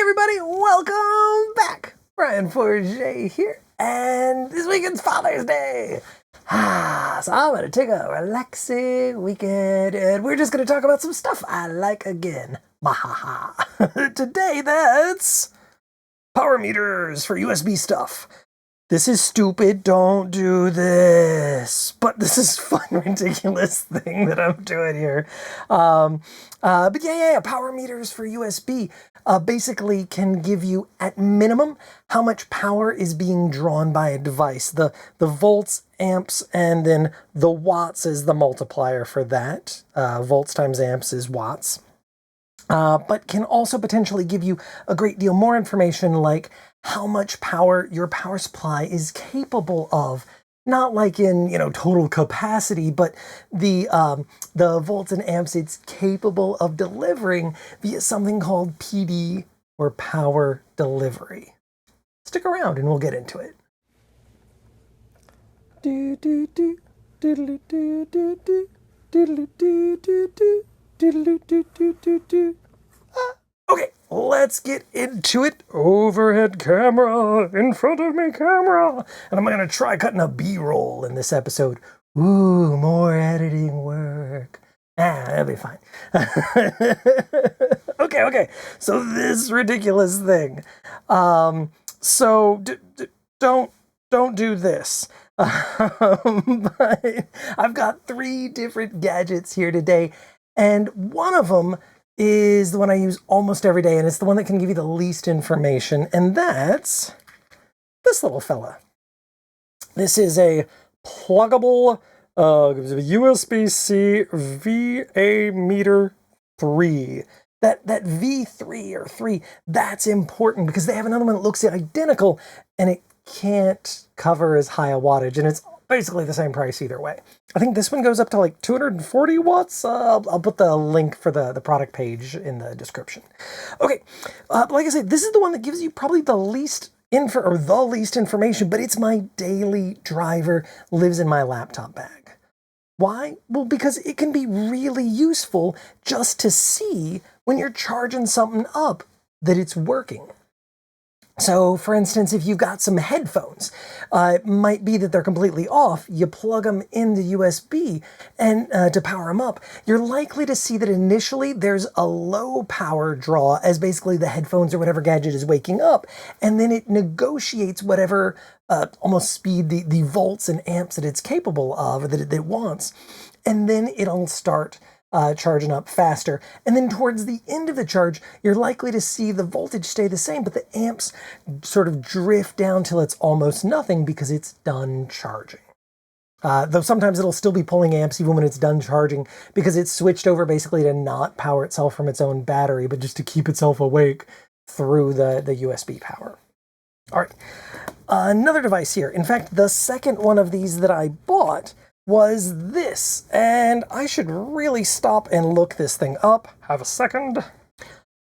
everybody, welcome back. Brian Forget here, and this weekend's Father's Day. So I'm gonna take a relaxing weekend, and we're just gonna talk about some stuff I like again. Mahaha. Today, that's power meters for USB stuff. This is stupid, don't do this. But this is fun, ridiculous thing that I'm doing here. But yeah, power meters for USB basically can give you, at minimum, how much power is being drawn by a device. The volts, amps, and then the watts is the multiplier for that. Volts times amps is watts. But can also potentially give you a great deal more information, like how much power your power supply is capable of. Not like in, total capacity, but the volts and amps it's capable of delivering via something called PD, or power delivery. Stick around and we'll get into it. Do do do diddly do do do diddly do do do diddly do do do do. Okay, let's get into it. Overhead camera, in front of me camera. And I'm going to try cutting a B-roll in this episode. Ooh, more editing work. That'll be fine. Okay. So this ridiculous thing. So don't do this. But I've got 3 different gadgets here today, and one of them is the one I use almost every day, and it's the one that can give you the least information, and that's this little fella. This is a pluggable USB-C VA meter 3. That V3 or 3, that's important because they have another one that looks identical, and it can't cover as high a wattage, and it's basically the same price either way. I think this one goes up to like 240 watts. I'll put the link for the product page in the description. Okay, like I said, this is the one that gives you probably the least information, but it's my daily driver, lives in my laptop bag. Why? Well, because it can be really useful just to see when you're charging something up that it's working. So, for instance, if you've got some headphones, it might be that they're completely off. You plug them in the USB and to power them up. You're likely to see that initially there's a low power draw as basically the headphones or whatever gadget is waking up, and then it negotiates whatever almost speed, the volts and amps that it's capable of, or that it wants, and then it'll start charging up faster. And then towards the end of the charge, you're likely to see the voltage stay the same, but the amps sort of drift down till it's almost nothing because it's done charging. Though sometimes it'll still be pulling amps even when it's done charging because it's switched over basically to not power itself from its own battery, but just to keep itself awake through the USB power. All right, another device here. In fact, the second one of these that I bought was this, and I should really stop and look this thing up. Have a second.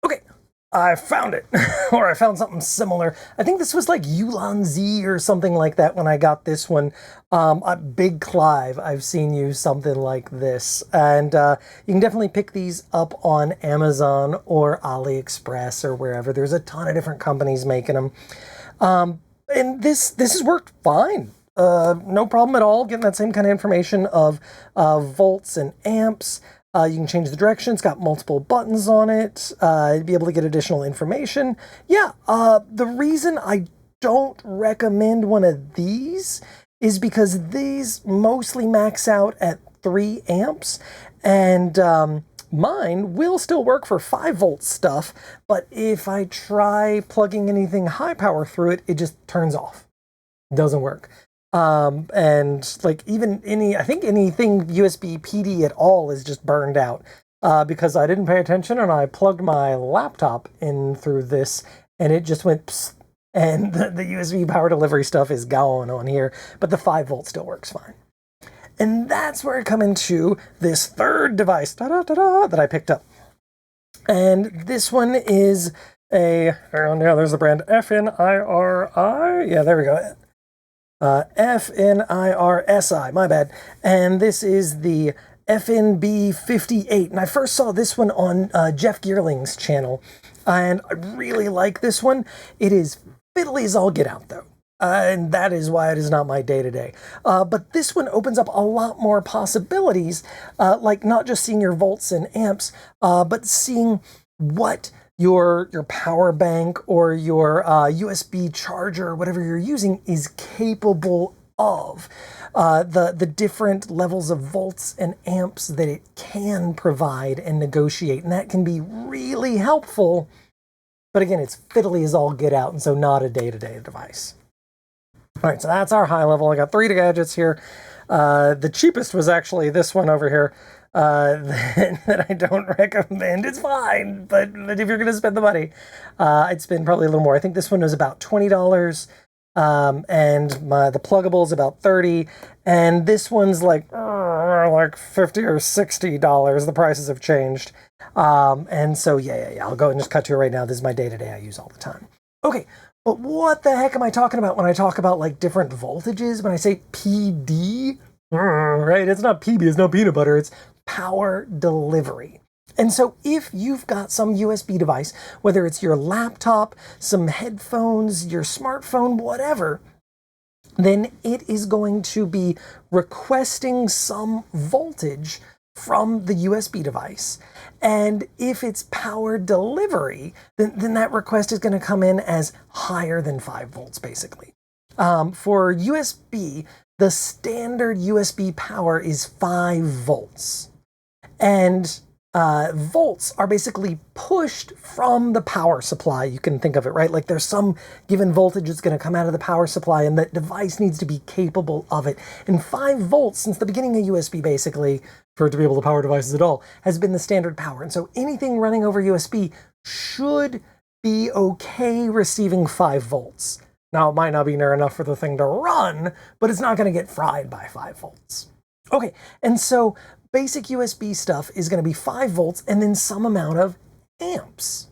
Okay, I found it, or I found something similar. I think this was like Ulanzi or something like that when I got this one. Big Clive, I've seen use something like this, and you can definitely pick these up on Amazon or AliExpress or wherever. There's a ton of different companies making them, and this has worked fine. No problem at all getting that same kind of information of volts and amps. You can change the direction. It's got multiple buttons on it. You'll be able to get additional information. Yeah, the reason I don't recommend one of these is because these mostly max out at 3 amps, and mine will still work for 5 volt stuff, but if I try plugging anything high power through it, it just turns off. It doesn't work. And like even anything USB PD at all is just burned out, because I didn't pay attention and I plugged my laptop in through this and it just went psst, and the USB power delivery stuff is gone on here, but the 5 volt still works fine. And that's where I come into this third device that I picked up. And this one is there's the brand FNIRI. Yeah, there we go. FNIRSI, my bad. And this is the FNB58. And I first saw this one on Jeff Geerling's channel. and I really like this one. It is fiddly as all get out, though. And that is why it is not my day-to-day. But this one opens up a lot more possibilities, like not just seeing your volts and amps, but seeing what your power bank or your USB charger or whatever you're using is capable of. The different levels of volts and amps that it can provide and negotiate. And that can be really helpful. But again, it's fiddly as all get out, and so not a day-to-day device. All right, so that's our high level. I got 3 gadgets here. The cheapest was actually this one over here that I don't recommend. It's fine, but if you're going to spend the money, I'd spend probably a little more. I think this one was about $20, and the pluggable is about $30, and this one's like $50 or $60. The prices have changed. And so, yeah, I'll go and just cut to it right now. This is my day-to-day I use all the time. Okay, but what the heck am I talking about when I talk about like different voltages? When I say PD, right? It's not PB, it's no peanut butter, it's power delivery. And so if you've got some USB device, whether it's your laptop, some headphones, your smartphone, whatever, then it is going to be requesting some voltage from the USB device. And if it's power delivery, then that request is going to come in as higher than 5 volts, basically. For USB, the standard USB power is 5 volts. And volts are basically pushed from the power supply. You can think of it, right? Like there's some given voltage that's going to come out of the power supply, and that device needs to be capable of it. And 5 volts, since the beginning of USB, basically, for it to be able to power devices at all, has been the standard power. And so anything running over USB should be okay receiving 5 volts. Now, it might not be near enough for the thing to run, but it's not going to get fried by 5 volts. Okay, and so basic USB stuff is going to be 5 volts and then some amount of amps.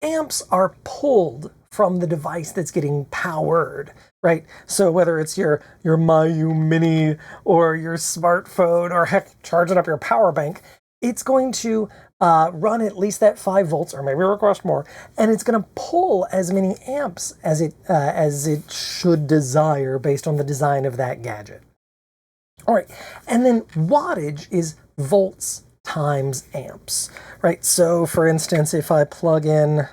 Amps are pulled from the device that's getting powered, right? So whether it's your Mayu Mini or your smartphone or heck, charging up your power bank, it's going to run at least that 5 volts or maybe request more, and it's going to pull as many amps as it should desire based on the design of that gadget. All right, and then wattage is volts times amps, right? So for instance, if I plug in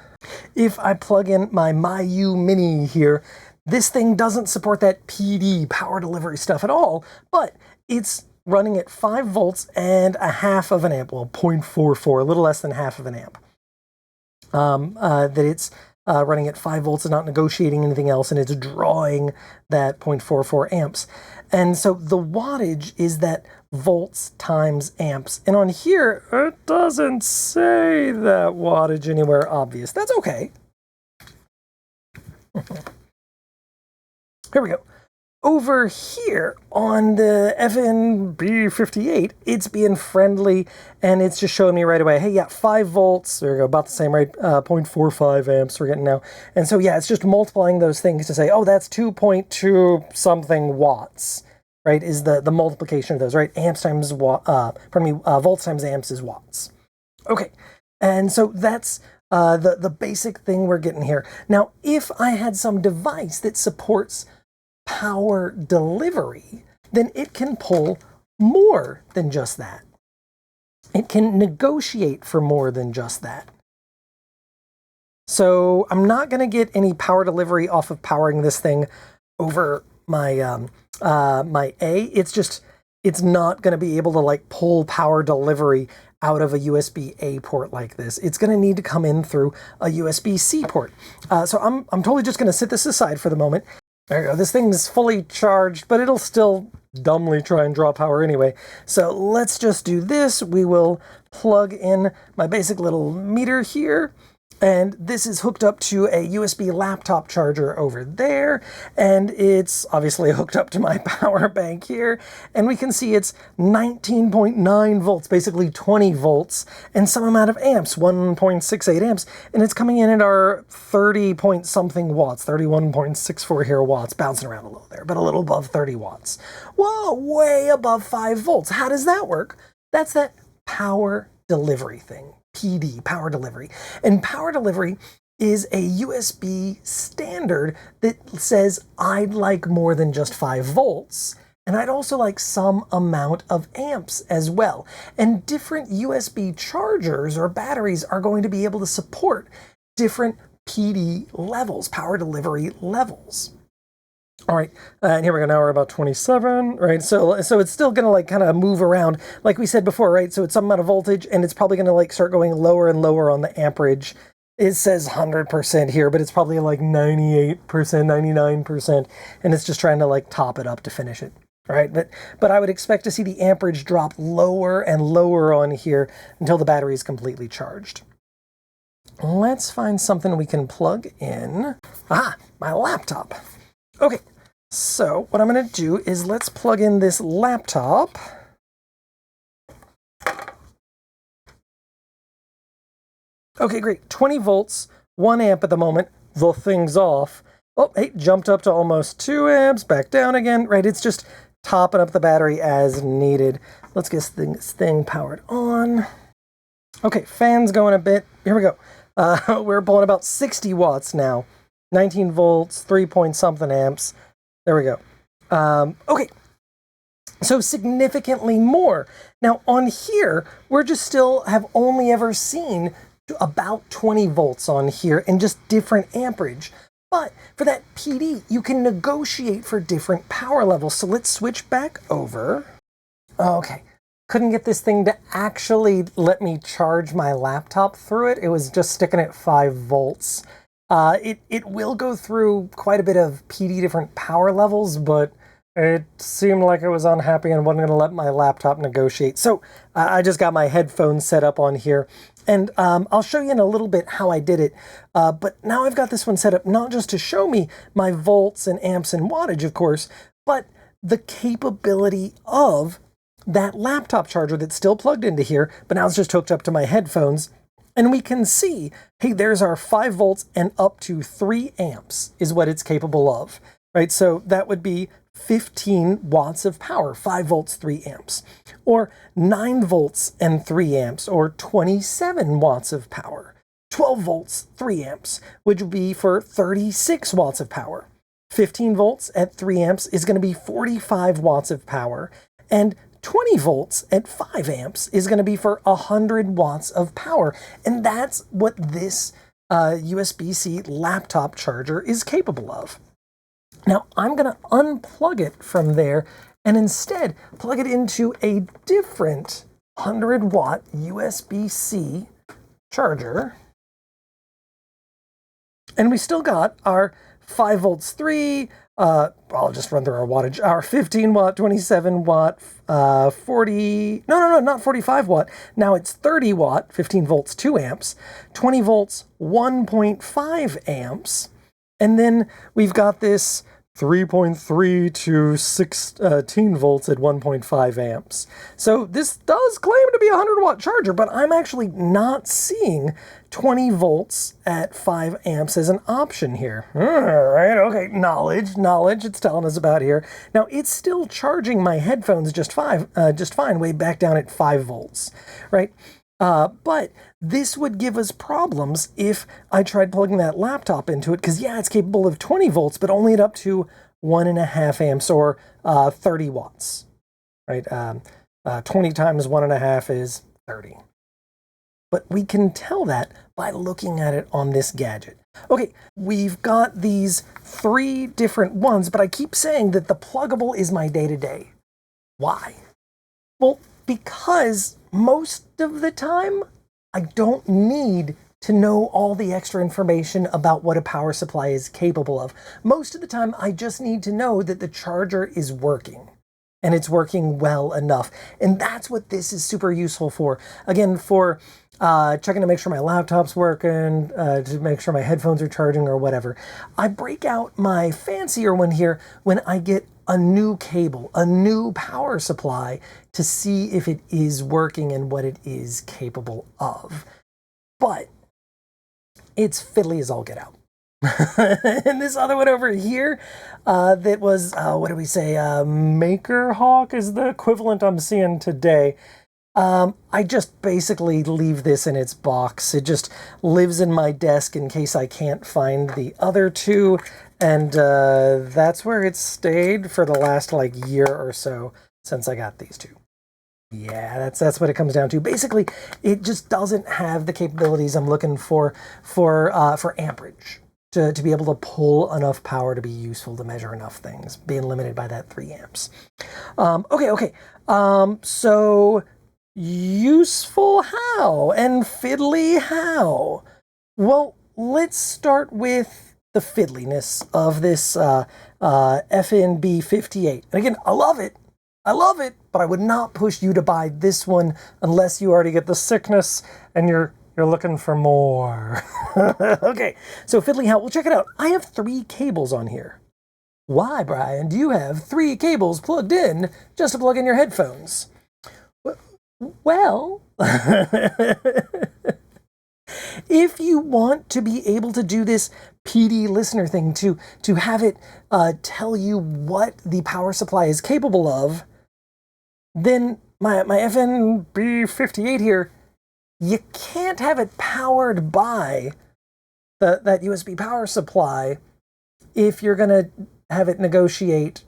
my Mayu Mini here, this thing doesn't support that PD, power delivery stuff at all, but it's running at 5 volts and a half of an amp, well, 0.44, a little less than half of an amp. That it's running at 5 volts and not negotiating anything else, and it's drawing that 0.44 amps. And so the wattage is that volts times amps. And on here, it doesn't say that wattage anywhere obvious. That's okay. Here we go. Over here on the FNB58, it's being friendly, and it's just showing me right away, hey, yeah, 5 volts, there we go, about the same rate, 0.45 amps we're getting now. And so, yeah, it's just multiplying those things to say, oh, that's 2.2 something watts, right, is the multiplication of those, right? Amps times, volts times amps is watts. Okay, and so that's the basic thing we're getting here. Now, if I had some device that supports power delivery, then it can pull more than just that. It can negotiate for more than just that. So I'm not going to get any power delivery off of powering this thing over my my A. It's not going to be able to like pull power delivery out of a USB-A port like this. It's going to need to come in through a USB-C port. So I'm totally just going to set this aside for the moment. There you go. This thing's fully charged, but it'll still dumbly try and draw power anyway. So let's just do this. We will plug in my basic little meter here. And this is hooked up to a USB laptop charger over there. And it's obviously hooked up to my power bank here. And we can see it's 19.9 volts, basically 20 volts, and some amount of amps, 1.68 amps. And it's coming in at our 30 point something watts, 31.64 here watts, bouncing around a little there, but a little above 30 watts. Whoa, way above 5 volts. How does that work? That's that power delivery thing. PD, power delivery. And power delivery is a USB standard that says I'd like more than just 5 volts. And I'd also like some amount of amps as well. And different USB chargers or batteries are going to be able to support different PD levels, power delivery levels. All right, and here we go. Now we're about 27, right? So it's still gonna like kind of move around, like we said before, right? So it's some amount of voltage, and it's probably gonna like start going lower and lower on the amperage. It says 100% here, but it's probably like 98%, 99%, and it's just trying to like top it up to finish it, right? But I would expect to see the amperage drop lower and lower on here until the battery is completely charged. Let's find something we can plug in. Ah, my laptop. Okay, so what I'm going to do is let's plug in this laptop. Okay, great. 20 volts, 1 amp at the moment. The thing's off. Oh, hey, jumped up to almost 2 amps, back down again. Right, it's just topping up the battery as needed. Let's get this thing powered on. Okay, fan's going a bit. Here we go. We're pulling about 60 watts now. 19 volts, 3 point something amps. There we go. Okay, so significantly more. Now on here, we're just still have only ever seen about 20 volts on here and just different amperage. But for that PD, you can negotiate for different power levels. So let's switch back over. Okay, couldn't get this thing to actually let me charge my laptop through it. It was just sticking at 5 volts. It will go through quite a bit of PD different power levels, but it seemed like it was unhappy and wasn't going to let my laptop negotiate. So I just got my headphones set up on here, and I'll show you in a little bit how I did it. But now I've got this one set up not just to show me my volts and amps and wattage, of course, but the capability of that laptop charger that's still plugged into here, but now it's just hooked up to my headphones. And we can see, hey, there's our 5 volts and up to 3 amps is what it's capable of, right? So that would be 15 watts of power, 5 volts, 3 amps, or 9 volts and 3 amps, or 27 watts of power. 12 volts, 3 amps, which would be for 36 watts of power. 15 volts at 3 amps is going to be 45 watts of power, and 20 volts at 5 amps is going to be for 100 watts of power. And that's what this USB-C laptop charger is capable of. Now, I'm going to unplug it from there and instead plug it into a different 100-watt USB-C charger. And we still got our 5 volts 3, I'll just run through our wattage. Our 15 watt, 27 watt, 40, no, not 45 watt. Now it's 30 watt, 15 volts, 2 amps, 20 volts, 1.5 amps. And then we've got this 3.3 to 16 volts at 1.5 amps. So this does claim to be a 100-watt charger, but I'm actually not seeing 20 volts at 5 amps as an option here. All right, okay, knowledge it's telling us about here. Now, it's still charging my headphones just fine, way back down at 5 volts, right? But this would give us problems if I tried plugging that laptop into it, because yeah, it's capable of 20 volts, but only at up to 1.5 amps or 30 watts, right? 20 times 1.5 is 30. But we can tell that by looking at it on this gadget. Okay, we've got these 3 different ones, but I keep saying that the pluggable is my day-to-day. Why? Well, because most of the time, I don't need to know all the extra information about what a power supply is capable of. Most of the time, I just need to know that the charger is working and it's working well enough. And that's what this is super useful for. Again, for checking to make sure my laptop's working, to make sure my headphones are charging or whatever. I break out my fancier one here when I get a new cable, a new power supply to see if it is working and what it is capable of. But it's fiddly as all get out. And this other one over here, that was, what do we say? Maker Hawk is the equivalent I'm seeing today. I just basically leave this in its box. It just lives in my desk in case I can't find the other two. And that's where it's stayed for the last like year or so since I got these two. Yeah, that's what it comes down to. Basically, it just doesn't have the capabilities I'm looking for amperage to be able to pull enough power to be useful to measure enough things, being limited by that 3 amps. Okay. So useful how and fiddly how? Well, let's start with the fiddliness of this FNB58. And again, I love it, but I would not push you to buy this one unless you already get the sickness and you're looking for more. Okay, so fiddly how, well, check it out. I have 3 cables on here. Why, Brian, do you have 3 cables plugged in just to plug in your headphones? Well, if you want to be able to do this PD listener thing, to have it tell you what the power supply is capable of, then my FNB58 here, you can't have it powered by that USB power supply if you're going to have it negotiate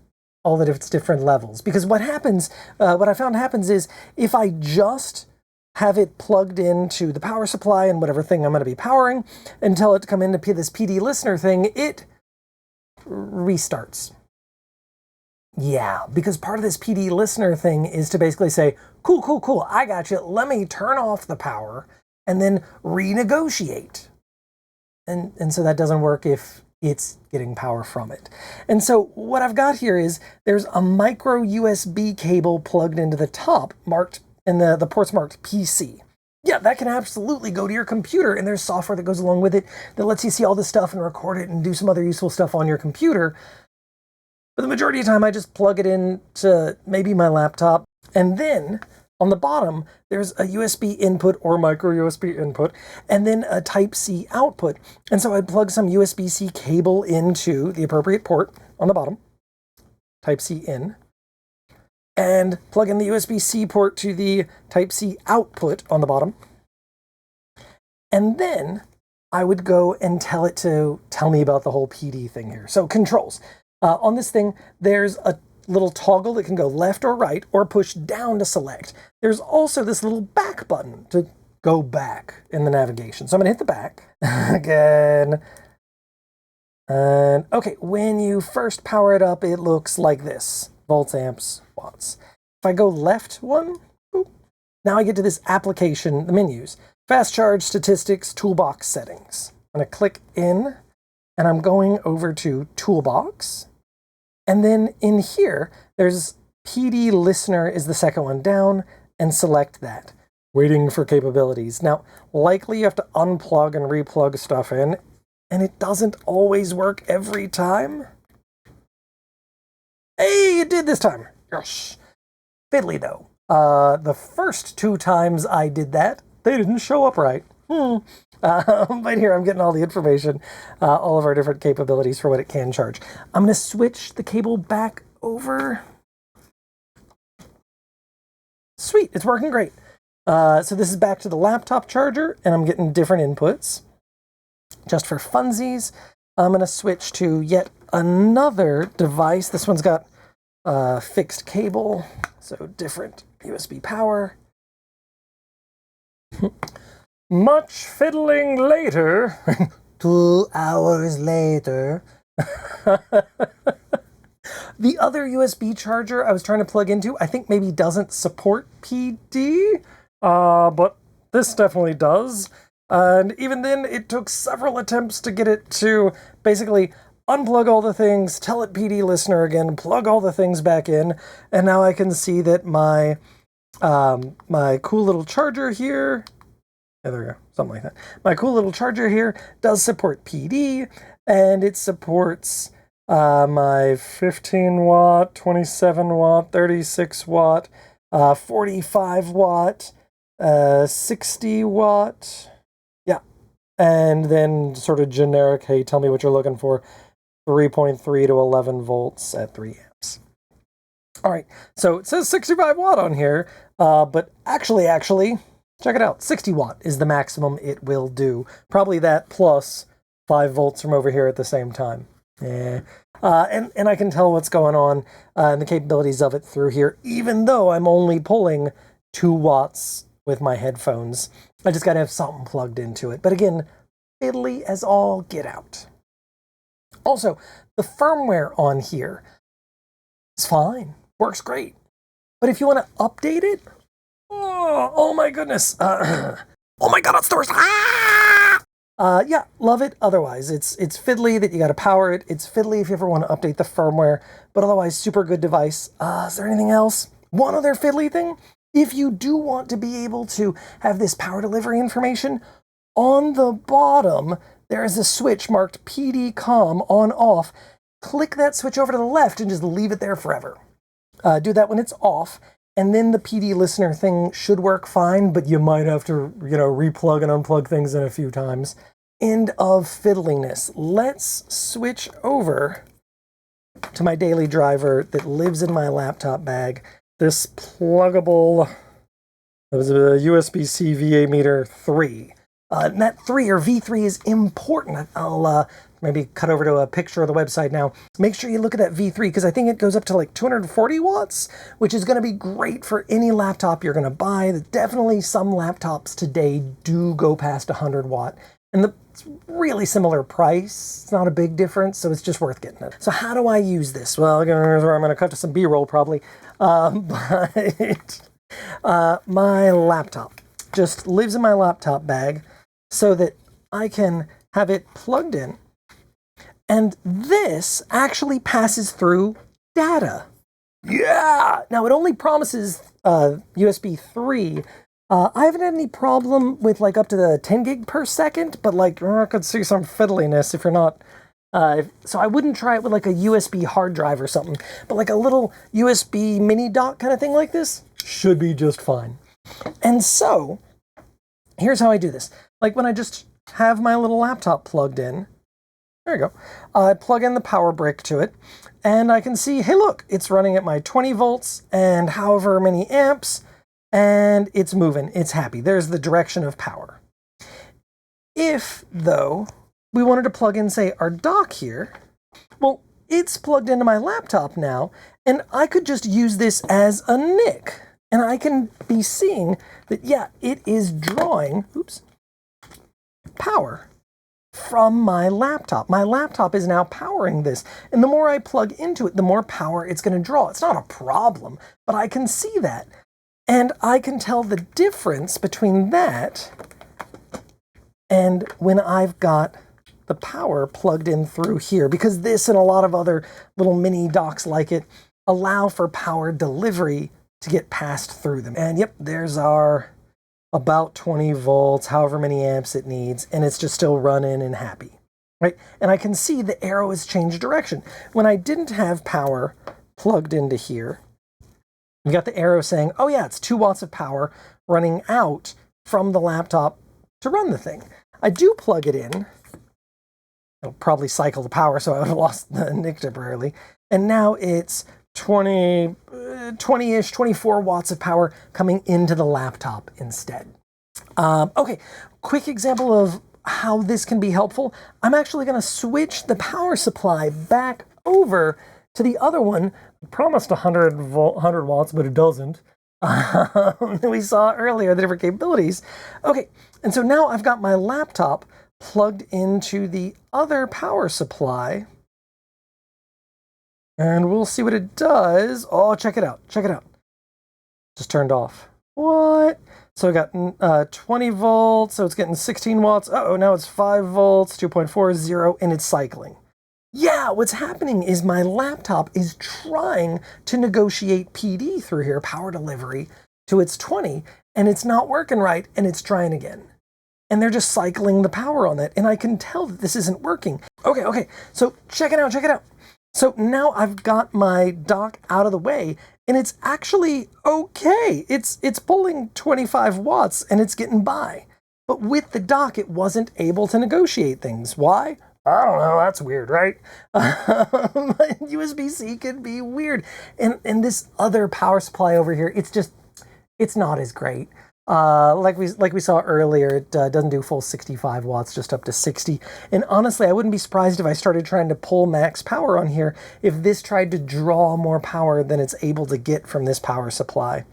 all of its different levels. Because what happens, what I found happens is if I just have it plugged into the power supply and whatever thing I'm going to be powering and tell it to come into this PD listener thing, it restarts. Yeah, because part of this PD listener thing is to basically say, cool, I got you. Let me turn off the power and then renegotiate. And so that doesn't work if it's getting power from it. And so what I've got here is there's a micro USB cable plugged into the top, marked, and the port's marked PC. Yeah, that can absolutely go to your computer, and there's software that goes along with it that lets you see all this stuff and record it and do some other useful stuff on your computer. But the majority of the time, I just plug it into maybe my laptop, and then on the bottom, there's a USB input or micro USB input, and then a Type-C output. And so I'd plug some USB-C cable into the appropriate port on the bottom, Type-C in, and plug in the USB-C port to the Type-C output on the bottom. And then I would go and tell it to tell me about the whole PD thing here. So controls. On this thing, there's a little toggle that can go left or right or push down to select. There's also this little back button to go back in the navigation. So I'm going to hit the back again. And okay, when you first power it up, it looks like this. Volts, amps, watts. If I go left one, boop, now I get to this application, the menus. Fast charge, statistics, toolbox settings. I'm going to click in, and I'm going over to toolbox. And then in here, there's PD listener is the second one down, and select that. Waiting for capabilities. Now, likely you have to unplug and replug stuff in, and it doesn't always work every time. Hey, it did this time. Yes. Fiddly though. The first 2 times I did that, they didn't show up right. But here I'm getting all the information, all of our different capabilities for what it can charge. I'm going to switch the cable back over. Sweet, it's working great. So this is back to the laptop charger, and I'm getting different inputs. Just for funsies, I'm going to switch to yet another device. This one's got fixed cable, so different USB power. Much fiddling later. 2 hours later. The other USB charger I was trying to plug into, I think maybe doesn't support PD, but this definitely does. And even then, it took several attempts to get it to basically unplug all the things, tell it PD listener again, plug all the things back in, and now I can see that my my cool little charger here, yeah, there we go, something like that. My cool little charger here does support PD, and it supports my 15 watt, 27 watt, 36 watt, 45 watt, 60 watt, yeah, and then sort of generic, hey, tell me what you're looking for, 3.3 to 11 volts at 3 amps. All right, so it says 65 watt on here, but actually, check it out. 60 watt is the maximum it will do. Probably that plus 5 volts from over here at the same time. Yeah. And I can tell what's going on and the capabilities of it through here, even though I'm only pulling 2 watts with my headphones. I just got to have something plugged into it. But again, fiddly as all get out. Also, the firmware on here is fine. Works great. But if you want to update it, oh my goodness. Oh my god, it's the worst. Yeah, love it. Otherwise, it's fiddly that you got to power it. It's fiddly if you ever want to update the firmware, but otherwise, super good device. Is there anything else? One other fiddly thing. If you do want to be able to have this power delivery information, on the bottom, there is a switch marked PD COM on off. Click that switch over to the left and just leave it there forever. Do that when it's off, and then the PD listener thing should work fine, but you might have to, replug and unplug things in a few times. End of fiddliness. Let's switch over to my daily driver that lives in my laptop bag. This pluggable, it was a USB-C VA meter 3. And that 3 or V3 is important. I'll maybe cut over to a picture of the website now. Make sure you look at that V3 because I think it goes up to like 240 watts, which is going to be great for any laptop you're going to buy. Definitely some laptops today do go past 100 watt. And it's really similar price. It's not a big difference, so it's just worth getting it. So how do I use this? Well, here's where I'm going to cut to some B-roll probably. But my laptop just lives in my laptop bag so that I can have it plugged in. And this actually passes through data. Yeah! Now, it only promises USB 3. I haven't had any problem with like up to the 10 gig per second, but like I could see some fiddliness if you're not. So I wouldn't try it with like a USB hard drive or something, but like a little USB mini dock kind of thing like this should be just fine. And so here's how I do this. Like when I just have my little laptop plugged in, there you go. I plug in the power brick to it and I can see, hey, look, it's running at my 20 volts and however many amps. And it's moving, it's happy. There's the direction of power. If, though, we wanted to plug in, say, our dock here, well, it's plugged into my laptop now, and I could just use this as a NIC. And I can be seeing that, yeah, it is drawing, power from my laptop. My laptop is now powering this. And the more I plug into it, the more power it's going to draw. It's not a problem, but I can see that. And I can tell the difference between that and when I've got the power plugged in through here, because this and a lot of other little mini docks like it allow for power delivery to get passed through them. And yep, there's our about 20 volts, however many amps it needs, and it's just still running and happy, right? And I can see the arrow has changed direction. When I didn't have power plugged into here, you got the arrow saying, oh yeah, it's 2 watts of power running out from the laptop to run the thing. I do plug it in. It'll probably cycle the power, so I would have lost the NIC temporarily. And now it's 20-ish, 24 watts of power coming into the laptop instead. Okay, quick example of how this can be helpful. I'm actually going to switch the power supply back over to the other one. It promised 100 watts, but it doesn't. We saw earlier the different capabilities. Okay, and so now I've got my laptop plugged into the other power supply. And we'll see what it does. Oh, check it out. Check it out. Just turned off. What? So I got 20 volts, so it's getting 16 watts. Uh-oh, now it's 5 volts, 2.40, and it's cycling. Yeah, what's happening is my laptop is trying to negotiate PD through here, power delivery, to its 20, and it's not working right, and it's trying again. And they're just cycling the power on that, and I can tell that this isn't working. Okay, so check it out, check it out. So now I've got my dock out of the way, and it's actually okay. It's pulling 25 watts, and it's getting by. But with the dock, it wasn't able to negotiate things. Why? I don't know, that's weird, right? USB-C can be weird. And this other power supply over here, it's not as great. Like we saw earlier, it doesn't do full 65 watts, just up to 60. And honestly, I wouldn't be surprised if I started trying to pull max power on here if this tried to draw more power than it's able to get from this power supply.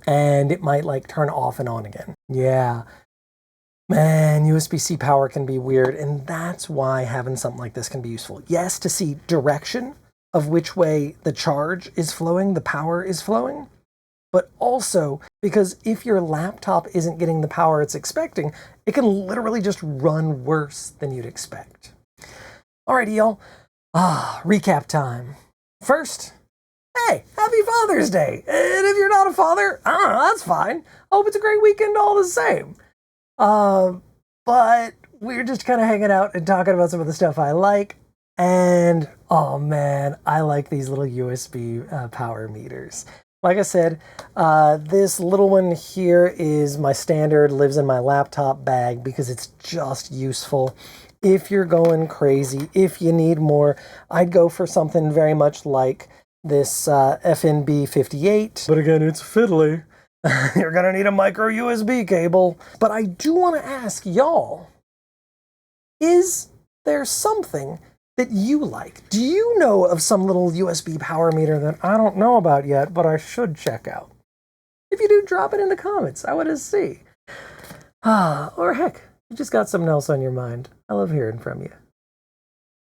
And it might like turn off and on again. Yeah. Man, USB-C power can be weird, and that's why having something like this can be useful. Yes, to see direction of which way the charge is flowing, the power is flowing, but also because if your laptop isn't getting the power it's expecting, it can literally just run worse than you'd expect. Alrighty, y'all. Recap time. First, hey, happy Father's Day! And if you're not a father, I don't know, that's fine. I hope it's a great weekend all the same. But we're just kind of hanging out and talking about some of the stuff I like. And, oh man, I like these little USB power meters. Like I said, this little one here is my standard, lives in my laptop bag because it's just useful. If you're going crazy, if you need more, I'd go for something very much like this FNB 58. But again, it's fiddly. You're gonna need a micro USB cable. But I do want to ask y'all, is there something that you like? Do you know of some little USB power meter that I don't know about yet, but I should check out? If you do, drop it in the comments. I want to see. Or heck, you just got something else on your mind. I love hearing from you.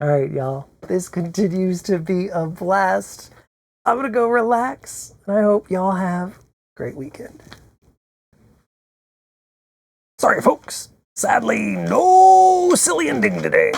All right, y'all. This continues to be a blast. I'm gonna go relax, and I hope y'all have great weekend. Sorry, folks. Sadly, no silly ending today.